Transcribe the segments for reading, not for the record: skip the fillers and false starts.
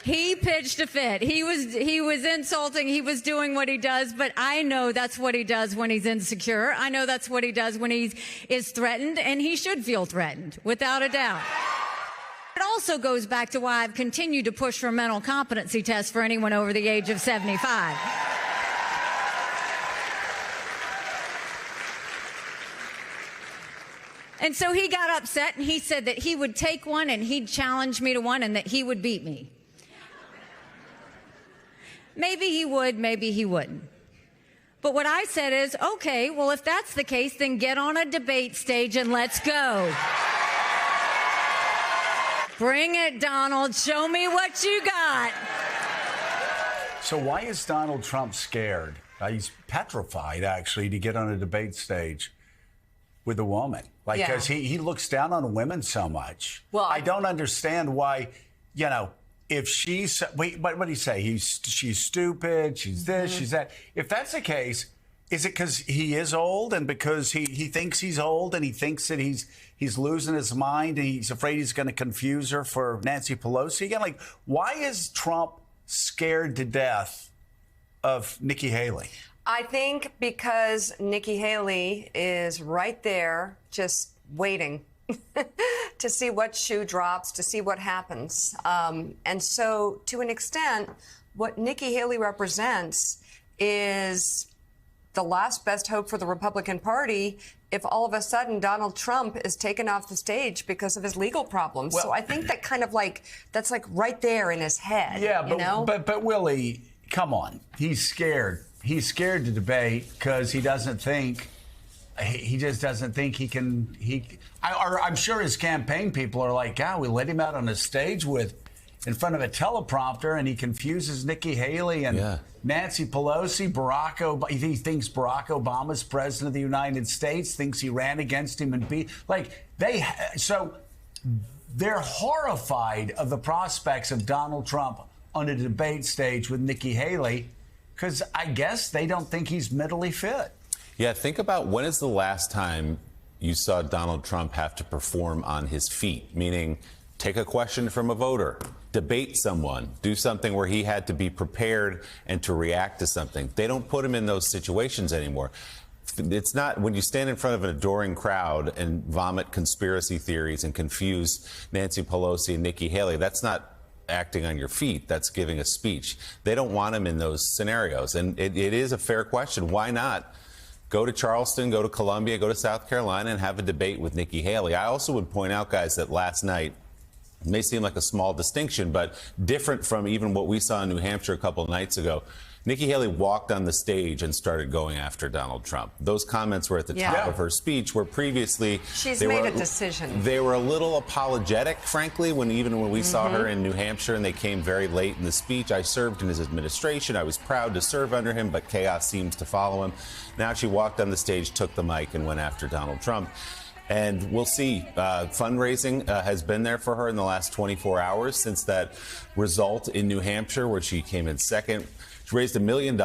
He pitched a fit. He was insulting. He was doing what he does, but I know that's what he does when he's insecure. I know that's what he does when he is threatened, and he should feel threatened, without a doubt. It also goes back to why I've continued to push for mental competency tests for anyone over the age of 75. And so he got upset, and he said that he would take one and he'd challenge me to one and that he would beat me. Maybe he would, maybe he wouldn't. But what I said is, okay, well, if that's the case, then get on a debate stage and let's go. Bring it, Donald. Show me what you got. So why is Donald Trump scared? He's petrified, actually, to get on a debate stage with a woman. Because he looks down on women so much. Well, I don't understand why, if she's, what did he say? She's stupid, she's this, she's that. If that's the case, is it because he is old and because he thinks he's old and he thinks that he's losing his mind and he's afraid he's going to confuse her for Nancy Pelosi again? Why is Trump scared to death of Nikki Haley? I think because Nikki Haley is right there just waiting to see what shoe drops, to see what happens. And so, to an extent, what Nikki Haley represents is the last best hope for the Republican Party if all of a sudden Donald Trump is taken off the stage because of his legal problems. Well, so I think that that's right there in his head. Yeah, but Willie, come on. He's scared. He's scared to debate because he doesn't think he just doesn't think he can. I'm sure his campaign people are like, we let him out on a stage in front of a teleprompter, and he confuses Nikki Haley and Nancy Pelosi, Barack Obama. He thinks Barack Obama's president of the United States, thinks he ran against him and beat. So they're horrified of the prospects of Donald Trump on a debate stage with Nikki Haley because I guess they don't think he's mentally fit. Yeah, think about when is the last time you saw Donald Trump have to perform on his feet, meaning take a question from a voter, debate someone, do something where he had to be prepared and to react to something. They don't put him in those situations anymore. It's not when you stand in front of an adoring crowd and vomit conspiracy theories and confuse Nancy Pelosi and Nikki Haley. That's not acting on your feet. That's giving a speech. They don't want him in those scenarios. And it is a fair question. Why not go to Charleston, go to Columbia, go to South Carolina and have a debate with Nikki Haley? I also would point out, guys, that last night, it may seem like a small distinction, but different from even what we saw in New Hampshire a couple of nights ago. Nikki Haley walked on the stage and started going after Donald Trump. Those comments were at the top of her speech, where previously she's made a decision. They were a little apologetic, frankly, when we saw her in New Hampshire and they came very late in the speech. I served in his administration. I was proud to serve under him, but chaos seems to follow him. Now she walked on the stage, took the mic, and went after Donald Trump. And we'll see. Fundraising has been there for her in the last 24 hours since that result in New Hampshire, where she came in second. She raised $1 million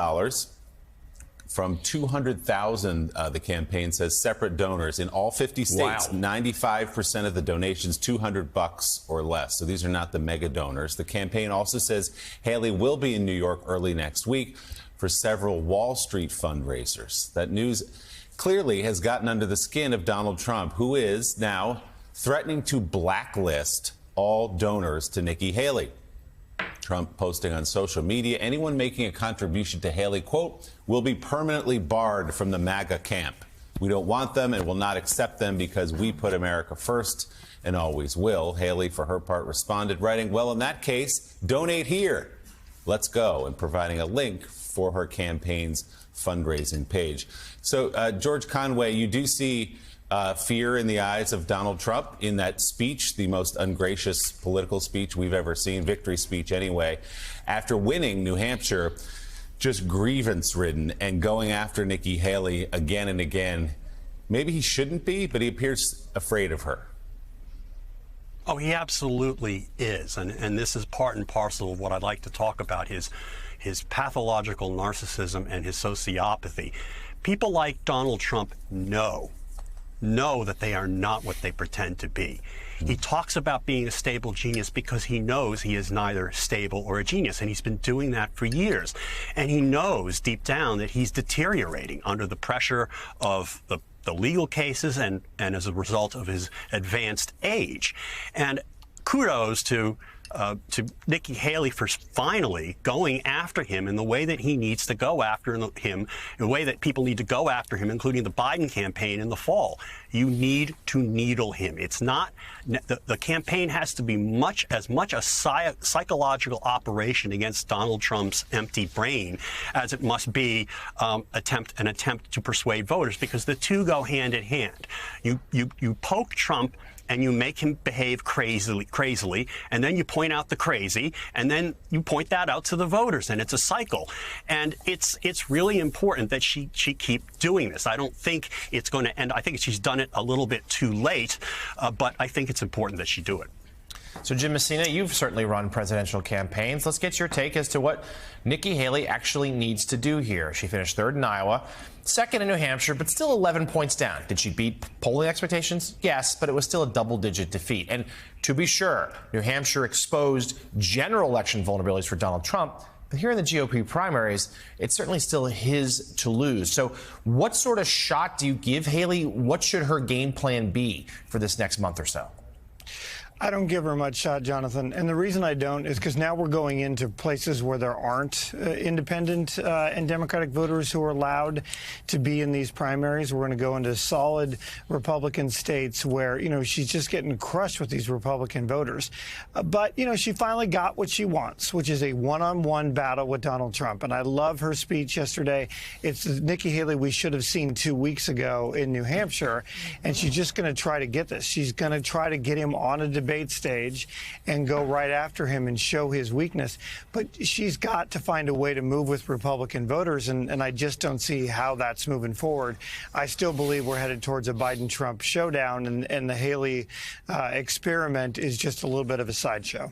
from 200,000, the campaign says, separate donors in all 50 states. Wow. 95% of the donations, $200 or less. So these are not the mega donors. The campaign also says Haley will be in New York early next week for several Wall Street fundraisers. That news clearly has gotten under the skin of Donald Trump, who is now threatening to blacklist all donors to Nikki Haley. Trump posting on social media, anyone making a contribution to Haley, quote, will be permanently barred from the MAGA camp. We don't want them and will not accept them because we put America first and always will. Haley, for her part, responded, writing, well, in that case, donate here. Let's go, and providing a link for her campaign's fundraising page. So, George Conway, you do see fear in the eyes of Donald Trump in that speech, the most ungracious political speech we've ever seen, victory speech anyway, after winning New Hampshire, just grievance-ridden and going after Nikki Haley again and again. Maybe he shouldn't be, but he appears afraid of her. Oh, he absolutely is. And this is part and parcel of what I'd like to talk about, his pathological narcissism and his sociopathy. People like Donald Trump know know that they are not what they pretend to be. He talks about being a stable genius because he knows he is neither stable or a genius, and he's been doing that for years. And he knows deep down that he's deteriorating under the pressure of the legal cases and as a result of his advanced age. And kudos to Nikki Haley for finally going after him in the way that he needs to go after him, in the way that people need to go after him, including the Biden campaign in the fall. You need to needle him. It's not the campaign has to be as much a psychological operation against Donald Trump's empty brain as it must be an attempt to persuade voters, because the two go hand in hand. You poke Trump and you make him behave crazily, and then you point out the crazy, and then you point that out to the voters, and it's a cycle. And it's really important that she keep doing this. I don't think it's going to end. I think she's done it a little bit too late, but I think it's important that she do it. So, Jim Messina, you've certainly run presidential campaigns. Let's get your take as to what Nikki Haley actually needs to do here. She finished third in Iowa, second in New Hampshire, but still 11 points down. Did she beat polling expectations? Yes, but it was still a double-digit defeat. And to be sure, New Hampshire exposed general election vulnerabilities for Donald Trump. But here in the GOP primaries, it's certainly still his to lose. So what sort of shot do you give Haley? What should her game plan be for this next month or so? I don't give her much shot, Jonathan. And the reason I don't is because now we're going into places where there aren't independent and Democratic voters who are allowed to be in these primaries. We're going to go into solid Republican states where, she's just getting crushed with these Republican voters. But, she finally got what she wants, which is a one-on-one battle with Donald Trump. And I love her speech yesterday. It's Nikki Haley we should have seen 2 weeks ago in New Hampshire. And she's just going to try to get this. She's going to try to get him on a debate stage and go right after him and show his weakness. But she's got to find a way to move with Republican voters, and I just don't see how that's moving forward. I still believe we're headed towards a Biden-Trump showdown, and the Haley experiment is just a little bit of a sideshow.